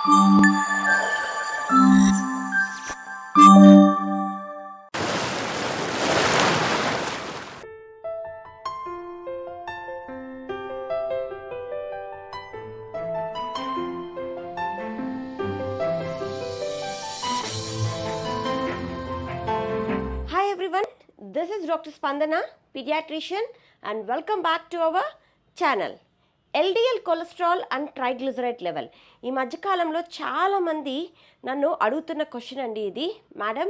Hi everyone, this is Dr. Spandana, pediatrician, and welcome back to our channel. LDL cholesterol and triglyceride level ఈ మధ్యకాలంలో చాలామంది నన్ను అడుగుతున్న question అండి ఇది. మేడం,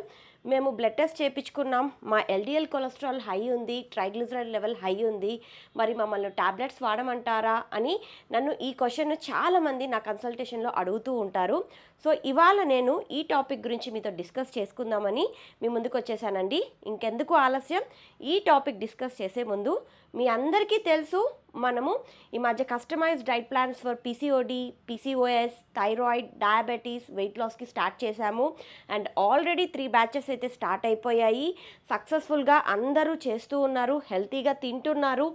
మేము బ్లడ్ టెస్ట్ చేయించుకున్నాం, మా ఎల్డిఎల్ కొలెస్ట్రాల్ హై ఉంది, ట్రైగ్లిజరైడ్ లెవెల్ హై ఉంది, మరి మమ్మల్ని టాబ్లెట్స్ వాడమంటారా అని నన్ను ఈ క్వశ్చన్ చాలామంది నా కన్సల్టేషన్లో అడుగుతూ ఉంటారు. సో ఇవాళ నేను ఈ టాపిక్ గురించి మీతో డిస్కస్ చేసుకుందామని మీ ముందుకు వచ్చేసానండి. ఇంకెందుకు ఆలస్యం, ఈ టాపిక్ డిస్కస్ చేసే ముందు మీ అందరికీ తెలుసు మనము ఈ మధ్య customized diet plans for PCOD, PCOS, thyroid, diabetes, weight లాస్కి స్టార్ట్ చేశాము. అండ్ ఆల్రెడీ 3 బ్యాచెస్ అయితే స్టార్ట్ అయిపోయాయి. సక్సెస్ఫుల్గా అందరూ చేస్తూ ఉన్నారు, హెల్తీగా తింటున్నారు,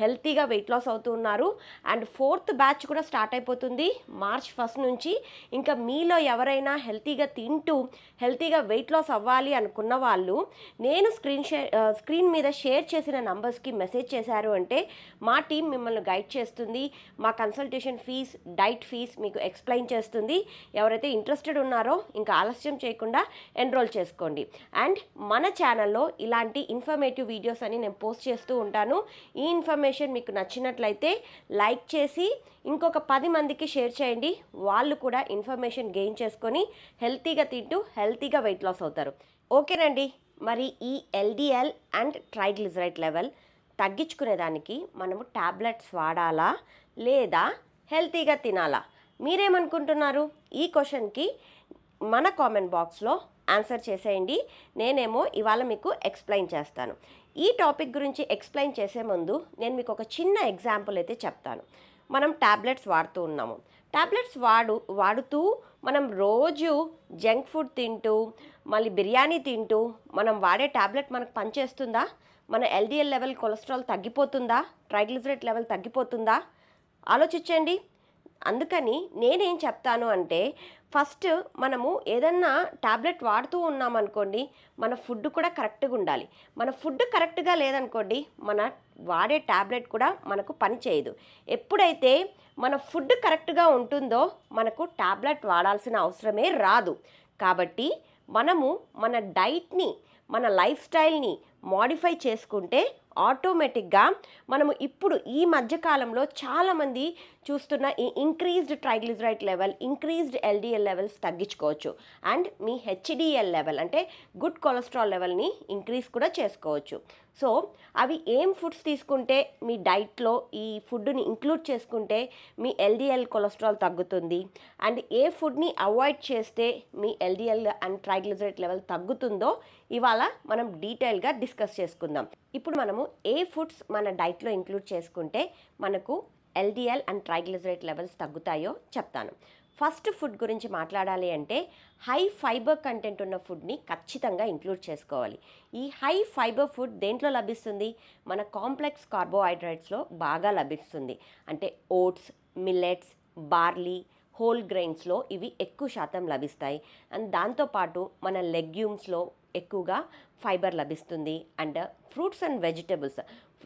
హెల్తీగా వెయిట్ లాస్ అవుతూ ఉన్నారు. అండ్ 4th బ్యాచ్ కూడా స్టార్ట్ అయిపోతుంది March 1 నుంచి. ఇంకా మీలో ఎవరైనా హెల్తీగా తింటూ హెల్తీగా వెయిట్ లాస్ అవ్వాలి అనుకున్న వాళ్ళు నేను స్క్రీన్ మీద షేర్ చేసిన నంబర్స్కి మెసేజ్ చేశారు అంటే మా టీం మిమ్మల్ని గైడ్ చేస్తుంది. మా కన్సల్టేషన్ ఫీజ్, డైట్ ఫీజ్ మీకు ఎక్స్ప్లెయిన్ చేస్తుంది. ఎవరైతే ఇంట్రెస్టెడ్ ఉన్నారో ఇంకా ఆలస్యం చేయకుండా ఎన్రోల్ చేసుకోండి. అండ్ మన ఛానల్లో ఇలాంటి ఇన్ఫర్మేటివ్ వీడియోస్ అని నేను పోస్ట్ చేస్తూ ఉంటాను. ఈ ఇన్ఫర్మేషన్ మీకు నచ్చినట్లయితే లైక్ చేసి ఇంకొక 10 మందికి షేర్ చేయండి. వాళ్ళు కూడా ఇన్ఫర్మేషన్ గెయిన్ చేసుకొని హెల్తీగా తింటూ హెల్తీగా వెయిట్ లాస్ అవుతారు. ఓకేనండి, మరి ఈ ఎల్డిఎల్ అండ్ ట్రైగ్లిజరైడ్ లెవెల్ తగ్గించుకునేదానికి మనము టాబ్లెట్స్ వాడాలా లేదా హెల్తీగా తినాలా? మీరేమనుకుంటున్నారు? ఈ క్వశ్చన్కి మన కామెంట్ బాక్స్లో ఆన్సర్ చేసేయండి. నేనేమో ఇవాళ మీకు ఎక్స్ప్లెయిన్ చేస్తాను. ఈ టాపిక్ గురించి ఎక్స్ప్లెయిన్ చేసే ముందు నేను మీకు ఒక చిన్న ఎగ్జాంపుల్ అయితే చెప్తాను. మనం టాబ్లెట్స్ వాడుతూ ఉన్నాము. టాబ్లెట్స్ వాడుతూ మనం రోజు జంక్ ఫుడ్ తింటూ మళ్ళీ బిర్యానీ తింటూ మనం వాడే టాబ్లెట్ మనకు పనిచేస్తుందా? మన ఎల్డిఎల్ లెవెల్ కొలెస్ట్రాల్ తగ్గిపోతుందా? ట్రైగ్లిజరైడ్ లెవెల్ తగ్గిపోతుందా? ఆలోచించండి. అందుకని నేనేం చెప్తాను అంటే, ఫస్ట్ మనము ఏదన్నా టాబ్లెట్ వాడుతూ ఉన్నామనుకోండి, మన ఫుడ్ కూడా కరెక్ట్గా ఉండాలి. మన ఫుడ్ కరెక్ట్గా లేదనుకోండి, మన వాడే టాబ్లెట్ కూడా మనకు పని చేయదు. ఎప్పుడైతే మన ఫుడ్ కరెక్ట్గా ఉంటుందో మనకు టాబ్లెట్ వాడాల్సిన అవసరమే రాదు. కాబట్టి మనము మన డైట్ని, మన లైఫ్ స్టైల్ని మోడిఫై చేసుకుంటే ఆటోమేటిక్గా మనము ఇప్పుడు ఈ మధ్యకాలంలో చాలామంది చూస్తున్న ఈ increased triglyceride level, increased LDL levels తగ్గించుకోవచ్చు. అండ్ మీ హెచ్డిఎల్ లెవెల్ అంటే గుడ్ కొలెస్ట్రాల్ లెవెల్ని ఇంక్రీజ్ కూడా చేసుకోవచ్చు. సో అవి ఏం ఫుడ్స్ తీసుకుంటే మీ డైట్లో ఈ ఫుడ్ని ఇంక్లూడ్ చేసుకుంటే మీ ఎల్డిఎల్ కొలెస్ట్రాల్ తగ్గుతుంది, అండ్ ఏ ఫుడ్ని అవాయిడ్ చేస్తే మీ ఎల్డిఎల్ అండ్ ట్రైగ్లిజరైడ్ లెవెల్ తగ్గుతుందో ఇవాళ మనం డీటెయిల్గా డిస్కస్ చేసుకుందాం. ఇప్పుడు మనము ఏ ఫుడ్స్ మన డైట్లో ఇంక్లూడ్ చేసుకుంటే మనకు ఎల్డిఎల్ అండ్ ట్రైగ్లిజరైడ్ లెవెల్స్ తగ్గుతాయో చెప్తాను. ఫస్ట్ ఫుడ్ గురించి మాట్లాడాలి అంటే హై ఫైబర్ కంటెంట్ ఉన్న ఫుడ్ని ఖచ్చితంగా ఇంక్లూడ్ చేసుకోవాలి. ఈ హై ఫైబర్ ఫుడ్ దేంట్లో లభిస్తుంది? మన కాంప్లెక్స్ కార్బోహైడ్రేట్స్లో బాగా లభిస్తుంది. అంటే ఓట్స్, మిల్లెట్స్, బార్లీ, హోల్ గ్రెయిన్స్లో ఇవి ఎక్కువ శాతం లభిస్తాయి. అండ్ దాంతోపాటు మన లెగ్యూమ్స్లో ఎక్కువగా ఫైబర్ లభిస్తుంది. అండ్ ఫ్రూట్స్ అండ్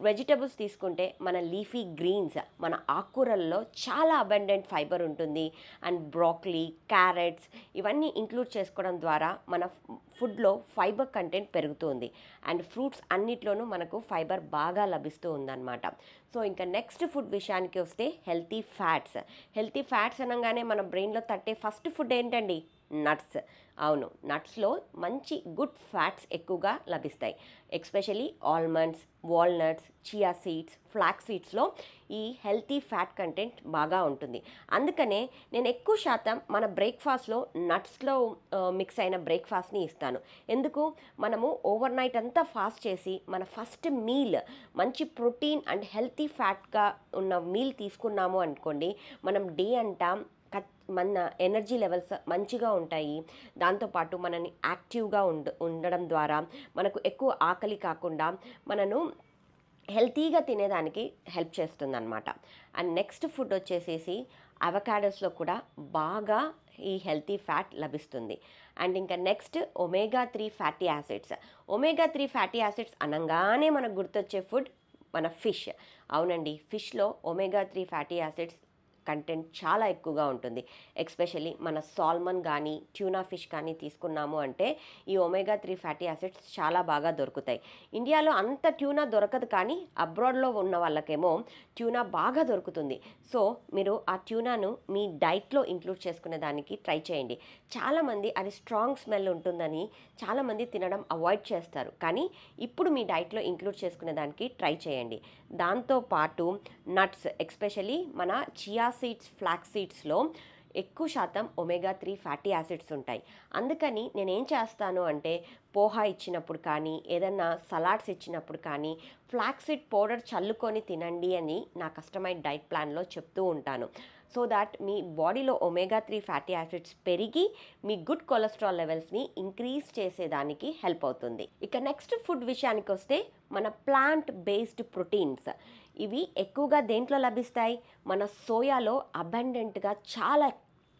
వెజిటబుల్స్ తీసుకుంటే మన లీఫీ గ్రీన్స్, మన ఆకుకూరల్లో చాలా అబండెంట్ ఫైబర్ ఉంటుంది. అండ్ బ్రాకలీ, క్యారెట్స్ ఇవన్నీ ఇంక్లూడ్ చేసుకోవడం ద్వారా మన ఫుడ్లో ఫైబర్ కంటెంట్ పెరుగుతుంది. అండ్ ఫ్రూట్స్ అన్నిట్లోనూ మనకు ఫైబర్ బాగా లభిస్తూ ఉందన్నమాట. సో ఇంకా నెక్స్ట్ ఫుడ్ విషయానికి వస్తే హెల్తీ ఫ్యాట్స్ అనగానే మన బ్రెయిన్లో తట్టే ఫస్ట్ ఫుడ్ ఏంటండి? నట్స్. అవును, నట్స్లో మంచి గుడ్ ఫ్యాట్స్ ఎక్కువగా లభిస్తాయి. Especially almonds, walnuts, chia seeds, flax సీడ్స్లో ఈ హెల్తీ ఫ్యాట్ కంటెంట్ బాగా ఉంటుంది. అందుకనే నేను ఎక్కువ శాతం మన బ్రేక్ఫాస్ట్లో నట్స్లో మిక్స్ అయిన బ్రేక్ఫాస్ట్ని ఇస్తాను. ఎందుకు? మనము ఓవర్ నైట్ అంతా ఫాస్ట్ చేసి మన ఫస్ట్ మీల్ మంచి ప్రోటీన్ అండ్ హెల్తీ ఫ్యాట్గా ఉన్న మీల్ తీసుకున్నాము అనుకోండి, మనం డే అంతా మన ఎనర్జీ లెవెల్స్ మంచిగా ఉంటాయి. దాంతోపాటు మనని యాక్టివ్గా ఉండడం ద్వారా మనకు ఎక్కువ ఆకలి కాకుండా మనను హెల్తీగా తినేదానికి హెల్ప్ చేస్తుంది అనమాట. అండ్ నెక్స్ట్ ఫుడ్ వచ్చేసేసి అవకాడోస్లో కూడా బాగా ఈ హెల్తీ ఫ్యాట్ లభిస్తుంది. అండ్ ఇంకా next omega-3 fatty acids. omega-3 fatty acids అనగానే మనకు గుర్తొచ్చే ఫుడ్ మన ఫిష్. అవునండి, ఫిష్లో omega-3 ఫ్యాటీ యాసిడ్స్ కంటెంట్ చాలా ఎక్కువగా ఉంటుంది. ఎస్పెషల్లీ మన సాల్మన్ కానీ ట్యూనా ఫిష్ కానీ తీసుకున్నాము అంటే ఈ omega-3 ఫ్యాటీ యాసిడ్స్ చాలా బాగా దొరుకుతాయి. ఇండియాలో అంత ట్యూనా దొరకదు, కానీ అబ్రాడ్లో ఉన్న వాళ్ళకేమో ట్యూనా బాగా దొరుకుతుంది. సో మీరు ఆ ట్యూనాను మీ డైట్లో ఇంక్లూడ్ చేసుకునే దానికి ట్రై చేయండి. చాలామంది అది స్ట్రాంగ్ స్మెల్ ఉంటుందని చాలామంది తినడం అవాయిడ్ చేస్తారు, కానీ ఇప్పుడు మీ డైట్లో ఇంక్లూడ్ చేసుకునే దానికి ట్రై చేయండి. దాంతోపాటు నట్స్, ఎస్పెషల్లీ మన చియా సీడ్స్, ఫ్లాక్స్ సీడ్స్లో ఎక్కువ శాతం omega-3 ఫ్యాటీ యాసిడ్స్ ఉంటాయి. అందుకని నేనేం చేస్తాను అంటే పోహా ఇచ్చినప్పుడు కానీ ఏదన్నా సలాడ్స్ ఇచ్చినప్పుడు కానీ ఫ్లాక్స్ సీడ్ పౌడర్ చల్లుకొని తినండి అని నా కస్టమైజ్ డైట్ ప్లాన్లో చెప్తూ ఉంటాను. సో దాట్ మీ బాడీలో omega-3 ఫ్యాటీ యాసిడ్స్ పెరిగి మీ గుడ్ కొలెస్ట్రాల్ లెవెల్స్ని ఇంక్రీజ్ చేసేదానికి హెల్ప్ అవుతుంది. ఇక నెక్స్ట్ ఫుడ్ విషయానికి వస్తే మన ప్లాంట్ బేస్డ్ ప్రోటీన్స్. ఇవి ఎక్కువగా దేంట్లో లభిస్తాయి? మన సోయాలో అబండెంట్గా చాలా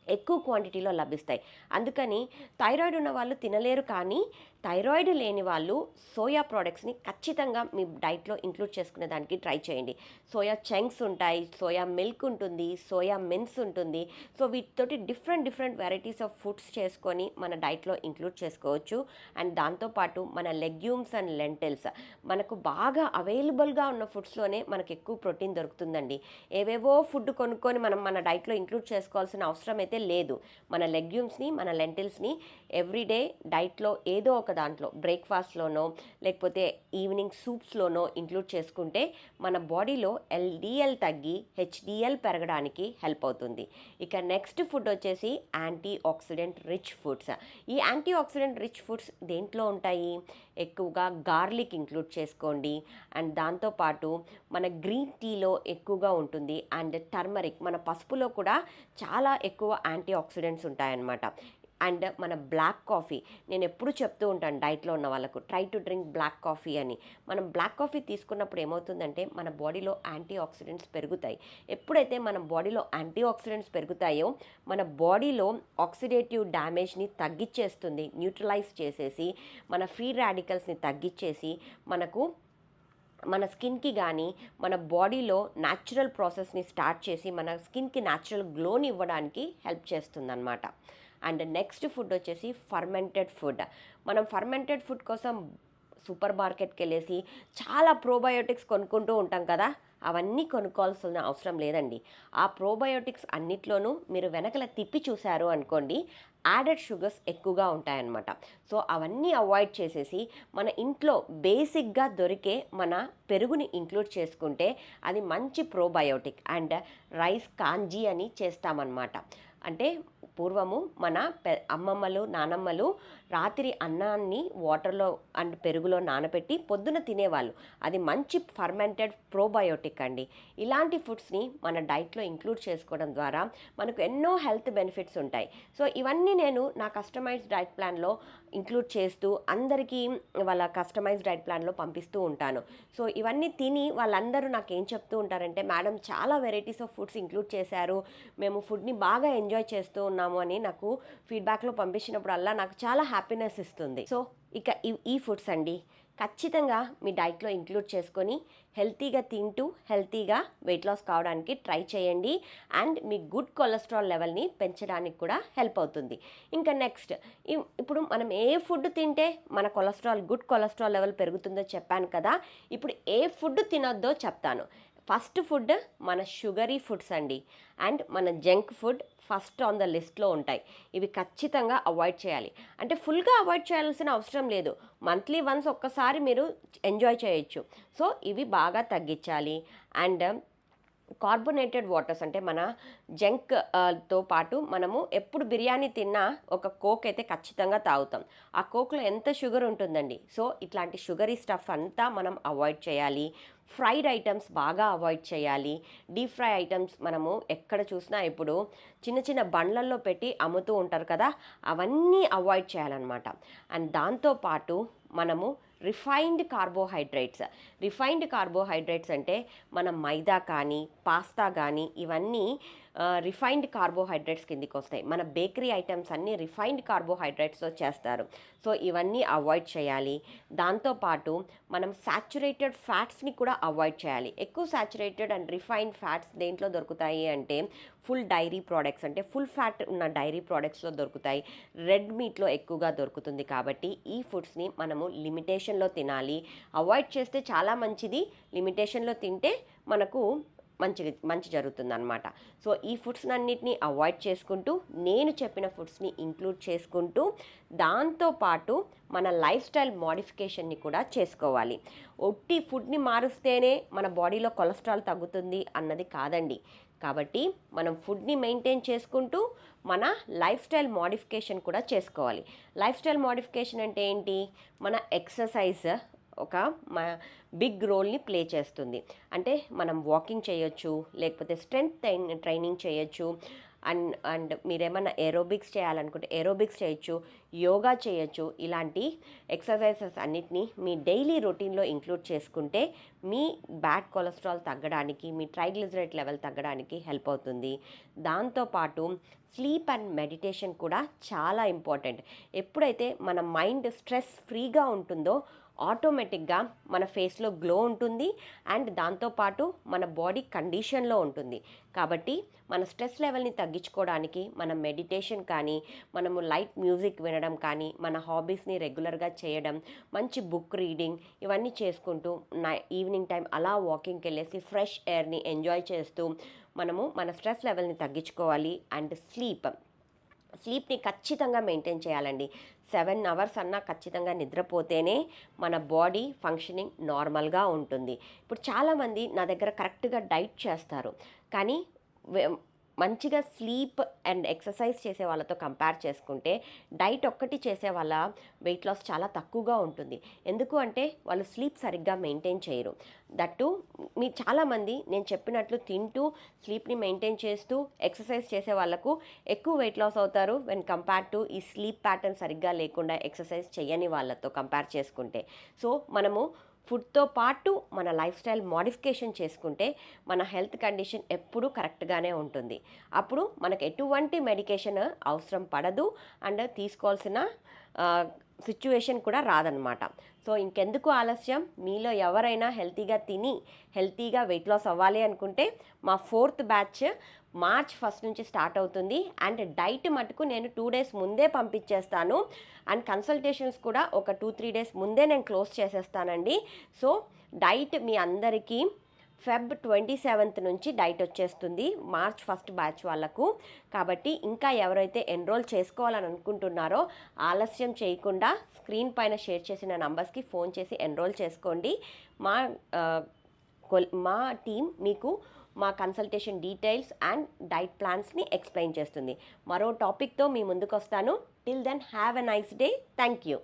ఎక్కువ క్వాంటిటీలో లభిస్తాయి. అందుకని థైరాయిడ్ ఉన్న వాళ్ళు తినలేరు, కానీ థైరాయిడ్ లేని వాళ్ళు సోయా ప్రోడక్ట్స్ని ఖచ్చితంగా మీ డైట్లో ఇంక్లూడ్ చేసుకునే దానికి ట్రై చేయండి. సోయా చంక్స్ ఉంటాయి, సోయా మిల్క్ ఉంటుంది, సోయా మిన్స్ ఉంటుంది. సో వీటితోటి డిఫరెంట్ వెరైటీస్ ఆఫ్ ఫుడ్స్ చేసుకొని మన డైట్లో ఇంక్లూడ్ చేసుకోవచ్చు. అండ్ దాంతోపాటు మన లెగ్యూమ్స్ అండ్ లెంటిల్స్, మనకు బాగా అవైలబుల్గా ఉన్న ఫుడ్స్లోనే మనకు ఎక్కువ ప్రోటీన్ దొరుకుతుందండి. ఏవేవో ఫుడ్ కొనుక్కొని మనం మన డైట్లో ఇంక్లూడ్ చేసుకోవాల్సిన అవసరం అయితే లేదు. మన లెగ్యూమ్స్ని, మన లెంటిల్స్ని ఎవ్రీడే డైట్లో ఏదో ఒక దాంట్లో బ్రేక్ఫాస్ట్లోనో లేకపోతే ఈవినింగ్ సూప్స్లోనో ఇంక్లూడ్ చేసుకుంటే మన బాడీలో LDL తగ్గి HDL పెరగడానికి హెల్ప్ అవుతుంది. ఇక నెక్స్ట్ ఫుడ్ వచ్చేసి యాంటీ ఆక్సిడెంట్ రిచ్ ఫుడ్స్. ఈ యాంటీ ఆక్సిడెంట్ రిచ్ ఫుడ్స్ దేంట్లో ఉంటాయి? ఎక్కువగా గార్లిక్ ఇంక్లూడ్ చేసుకోండి. అండ్ దాంతోపాటు మన గ్రీన్ టీలో ఎక్కువగా ఉంటుంది. అండ్ టర్మరిక్, మన పసుపులో కూడా చాలా ఎక్కువ యాంటీ ఆక్సిడెంట్స్ ఉంటాయన్నమాట. అండ్ మన బ్లాక్ కాఫీ, నేను ఎప్పుడు చెప్తూ ఉంటాను డైట్లో ఉన్న వాళ్ళకు, try to drink black coffee అని. మనం బ్లాక్ కాఫీ తీసుకున్నప్పుడు ఏమవుతుందంటే మన బాడీలో యాంటీ ఆక్సిడెంట్స్ పెరుగుతాయి. ఎప్పుడైతే మన బాడీలో యాంటీ ఆక్సిడెంట్స్ పెరుగుతాయో మన బాడీలో ఆక్సిడేటివ్ డ్యామేజ్ని తగ్గించేస్తుంది, న్యూట్రలైజ్ చేసేసి మన ఫ్రీ రాడికల్స్ని తగ్గించేసి మనకు మన స్కిన్కి కానీ మన బాడీలో న్యాచురల్ ప్రాసెస్ని స్టార్ట్ చేసి మన స్కిన్కి న్యాచురల్ గ్లోని ఇవ్వడానికి హెల్ప్ చేస్తుందన్నమాట. అండ్ నెక్స్ట్ ఫుడ్ వచ్చేసి ఫర్మెంటెడ్ ఫుడ్. మనం ఫర్మెంటెడ్ ఫుడ్ కోసం సూపర్ మార్కెట్కి వెళ్ళేసి చాలా ప్రోబయోటిక్స్ కొనుక్కుంటూ ఉంటాం కదా, అవన్నీ కొనుక్కోవాల్సిన అవసరం లేదండి. ఆ ప్రోబయోటిక్స్ అన్నిట్లోనూ మీరు వెనకల తిప్పి చూశారు అనుకోండి, యాడెడ్ షుగర్స్ ఎక్కువగా ఉంటాయన్నమాట. సో అవన్నీ అవాయిడ్ చేసేసి మన ఇంట్లో బేసిక్గా దొరికే మన పెరుగుని ఇంక్లూడ్ చేసుకుంటే అది మంచి ప్రోబయోటిక్. అండ్ రైస్ కాంజీ అని చేస్తామన్నమాట. అంటే పూర్వము మన అమ్మమ్మలు, నానమ్మలు రాత్రి అన్నాన్ని వాటర్లో అండ్ పెరుగులో నానబెట్టి పొద్దున తినేవాళ్ళు. అది మంచి ఫర్మెంటెడ్ ప్రోబయోటిక్ అండి. ఇలాంటి ఫుడ్స్ని మన డైట్లో ఇంక్లూడ్ చేసుకోవడం ద్వారా మనకు ఎన్నో హెల్త్ బెనిఫిట్స్ ఉంటాయి. సో ఇవన్నీ నేను నా కస్టమైజ్డ్ డైట్ ప్లాన్లో ఇంక్లూడ్ చేస్తూ అందరికీ వాళ్ళ కస్టమైజ్డ్ డైట్ ప్లాన్లో పంపిస్తూ ఉంటాను. సో ఇవన్నీ తిని వాళ్ళందరూ నాకు ఏం చెప్తూ ఉంటారంటే, మేడం చాలా వెరైటీస్ ఆఫ్ ఫుడ్స్ ఇంక్లూడ్ చేశారు, మేము ఫుడ్ని బాగా ఎంజాయ్ చేస్తూ ఉన్నాము అని నాకు ఫీడ్బ్యాక్లో పంపించినప్పుడల్లా నాకు చాలా హ్యాపీనెస్ ఇస్తుంది. సో ఇక ఈ ఫుడ్స్ అండి ఖచ్చితంగా మీ డైట్లో ఇంక్లూడ్ చేసుకొని హెల్తీగా తింటూ హెల్తీగా వెయిట్ లాస్ కావడానికి ట్రై చేయండి. అండ్ మీ గుడ్ కొలెస్ట్రాల్ లెవెల్ని పెంచడానికి కూడా హెల్ప్ అవుతుంది. ఇంకా నెక్స్ట్, ఇప్పుడు మనం ఏ ఫుడ్ తింటే మన గుడ్ కొలెస్ట్రాల్ లెవెల్ పెరుగుతుందో చెప్పాను కదా, ఇప్పుడు ఏ ఫుడ్ తినొద్దో చెప్తాను. ఫస్ట్ ఫుడ్ మన షుగరీ ఫుడ్స్ అండి. అండ్ మన junk food first on the లిస్ట్లో ఉంటాయి. ఇవి ఖచ్చితంగా అవాయిడ్ చేయాలి. అంటే ఫుల్గా అవాయిడ్ చేయాల్సిన అవసరం లేదు, మంత్లీ వన్స్ ఒక్కసారి మీరు ఎంజాయ్ చేయొచ్చు. సో ఇవి బాగా తగ్గించాలి. అండ్ కార్బోనేటెడ్ వాటర్స్, అంటే మన జంక్ తో పాటు మనము ఎప్పుడు బిర్యానీ తిన్నా ఒక కోక్ అయితే ఖచ్చితంగా తాగుతాం. ఆ కోక్లో ఎంత షుగర్ ఉంటుందండి. సో ఇట్లాంటి షుగరీ స్టఫ్ అంతా మనం అవాయిడ్ చేయాలి. ఫ్రైడ్ ఐటమ్స్ బాగా అవాయిడ్ చేయాలి. డీప్ ఫ్రై ఐటమ్స్ మనము ఎక్కడ చూసినా ఇప్పుడు చిన్న చిన్న బండ్లల్లో పెట్టి అమ్ముతూ ఉంటారు కదా, అవన్నీ అవాయిడ్ చేయాలన్నమాట. అండ్ దాంతోపాటు మనము రిఫైన్డ్ కార్బోహైడ్రేట్స్ అంటే మనం మైదా కానీ పాస్తా కానీ ఇవన్నీ రిఫైన్డ్ కార్బోహైడ్రేట్స్ కిందికి వస్తాయి. మన బేకరీ ఐటమ్స్ అన్నీ రిఫైన్డ్ కార్బోహైడ్రేట్స్తో చేస్తారు. సో ఇవన్నీ అవాయిడ్ చేయాలి. దాంతోపాటు మనం సాచురేటెడ్ ఫ్యాట్స్ని కూడా అవాయిడ్ చేయాలి. ఎక్కువ సాచురేటెడ్ అండ్ రిఫైన్డ్ ఫ్యాట్స్ దేంట్లో దొరుకుతాయి అంటే ఫుల్ డైరీ ప్రోడక్ట్స్, అంటే ఫుల్ ఫ్యాట్ ఉన్న డైరీ ప్రోడక్ట్స్లో దొరుకుతాయి. రెడ్ మీట్లో ఎక్కువగా దొరుకుతుంది. కాబట్టి ఈ ఫుడ్స్ని మనము లిమిటేషన్లో తినాలి. అవాయిడ్ చేస్తే చాలా మంచిది, లిమిటేషన్లో తింటే మనకు మంచి జరుగుతుందన్నమాట. సో ఈ ఫుడ్స్ అన్నిటినీ అవాయిడ్ చేసుకుంటూ, నేను చెప్పిన ఫుడ్స్ని ఇంక్లూడ్ చేసుకుంటూ, దాంతోపాటు మన లైఫ్ స్టైల్ మోడిఫికేషన్ని కూడా చేసుకోవాలి. ఒట్టి ఫుడ్ని మారుస్తేనే మన బాడీలో కొలెస్ట్రాల్ తగ్గుతుంది అన్నది కాదండి. కాబట్టి మనం ఫుడ్ని మెయింటైన్ చేసుకుంటూ మన లైఫ్ స్టైల్ మోడిఫికేషన్ కూడా చేసుకోవాలి. లైఫ్ స్టైల్ మోడిఫికేషన్ అంటే ఏంటి? మన ఎక్సర్సైజ్ ఒక బిగ్ రోల్ని ప్లే చేస్తుంది. అంటే మనం వాకింగ్ చేయొచ్చు, లేకపోతే స్ట్రెంగ్త్ ట్రైనింగ్ చేయొచ్చు, అండ్ మీరేమన్నా ఏరోబిక్స్ చేయాలనుకుంటే ఏరోబిక్స్ చేయొచ్చు, యోగా చేయొచ్చు. ఇలాంటి ఎక్సర్సైజెస్ అన్నిటినీ మీ డైలీ రొటీన్లో ఇంక్లూడ్ చేసుకుంటే మీ బ్యాడ్ కొలెస్ట్రాల్ తగ్గడానికి, మీ ట్రైగ్లిజరైడ్ లెవెల్ తగ్గడానికి హెల్ప్ అవుతుంది. దాంతోపాటు స్లీప్ అండ్ మెడిటేషన్ కూడా చాలా ఇంపార్టెంట్. ఎప్పుడైతే మన మైండ్ స్ట్రెస్ ఫ్రీగా ఉంటుందో ఆటోమేటిక్గా మన ఫేస్లో గ్లో ఉంటుంది అండ్ దాంతోపాటు మన బాడీ కండిషన్లో ఉంటుంది. కాబట్టి మన స్ట్రెస్ లెవెల్ని తగ్గించుకోవడానికి మనం మెడిటేషన్ కానీ, మనము లైట్ మ్యూజిక్ వినడం కానీ, మన హాబీస్ని రెగ్యులర్గా చేయడం, మంచి బుక్ రీడింగ్, ఇవన్నీ చేసుకుంటూ ఈవినింగ్ టైం అలా వాకింగ్కి వెళ్ళేసి ఫ్రెష్ ఎయిర్ని ఎంజాయ్ చేస్తూ మనము మన స్ట్రెస్ లెవెల్ని తగ్గించుకోవాలి. అండ్ స్లీప్ని ఖచ్చితంగా మెయింటైన్ చేయాలండి. 7 అవర్స్ అన్నా ఖచ్చితంగా నిద్రపోతేనే మన బాడీ ఫంక్షనింగ్ నార్మల్గా ఉంటుంది. ఇప్పుడు చాలామంది నా దగ్గర కరెక్ట్గా డైట్ చేస్తారు, కానీ మంచిగా స్లీప్ అండ్ ఎక్సర్సైజ్ చేసే వాళ్ళతో కంపేర్ చేసుకుంటే డైట్ ఒక్కటి చేసే వాళ్ళ వెయిట్ లాస్ చాలా తక్కువగా ఉంటుంది. ఎందుకు అంటే వాళ్ళు స్లీప్ సరిగ్గా మెయింటైన్ చేయరు. దట్టు మీ చాలామంది నేను చెప్పినట్లు తింటూ స్లీప్ని మెయింటైన్ చేస్తూ ఎక్సర్సైజ్ చేసే వాళ్ళకు ఎక్కువ వెయిట్ లాస్ అవుతారు వెన్ కంపేర్ టు ఈ స్లీప్ ప్యాటర్న్ సరిగ్గా లేకుండా ఎక్సర్సైజ్ చేయని వాళ్ళతో కంపేర్ చేసుకుంటే. సో మనము ఫుడ్తో పాటు మన లైఫ్ స్టైల్ మోడిఫికేషన్ చేసుకుంటే మన హెల్త్ కండిషన్ ఎప్పుడూ కరెక్ట్గానే ఉంటుంది. అప్పుడు మనకు ఎటువంటి మెడికేషన్ అవసరం పడదు అండ్ తీసుకోవాల్సిన సిచ్యువేషన్ కూడా రాదనమాట. సో ఇంకెందుకు ఆలస్యం? మీలో ఎవరైనా హెల్తీగా తిని హెల్తీగా వెయిట్ లాస్ అవ్వాలి అనుకుంటే మా 4th బ్యాచ్ March 1 నుంచి స్టార్ట్ అవుతుంది. అండ్ డైట్ మటుకు నేను 2 days ముందే పంపించేస్తాను. అండ్ కన్సల్టేషన్స్ కూడా ఒక 2-3 days ముందే నేను క్లోజ్ చేసేస్తానండి. సో డైట్ మీ అందరికీ Feb 27th నుంచి డైట్ వచ్చేస్తుంది March 1 బ్యాచ్ వాళ్ళకు. కాబట్టి ఇంకా ఎవరైతే ఎన్రోల్ చేసుకోవాలని అనుకుంటున్నారో ఆలస్యం చేయకుండా స్క్రీన్ పైన షేర్ చేసిన నంబర్స్కి ఫోన్ చేసి ఎన్రోల్ చేసుకోండి. మా టీం మీకు మా కన్సల్టేషన్ డీటెయిల్స్ అండ్ డైట్ ప్లాన్స్ని ఎక్స్ప్లెయిన్ చేస్తుంది. మరో టాపిక్తో మీ ముందుకు వస్తాను. Till then have a nice day. Thank you.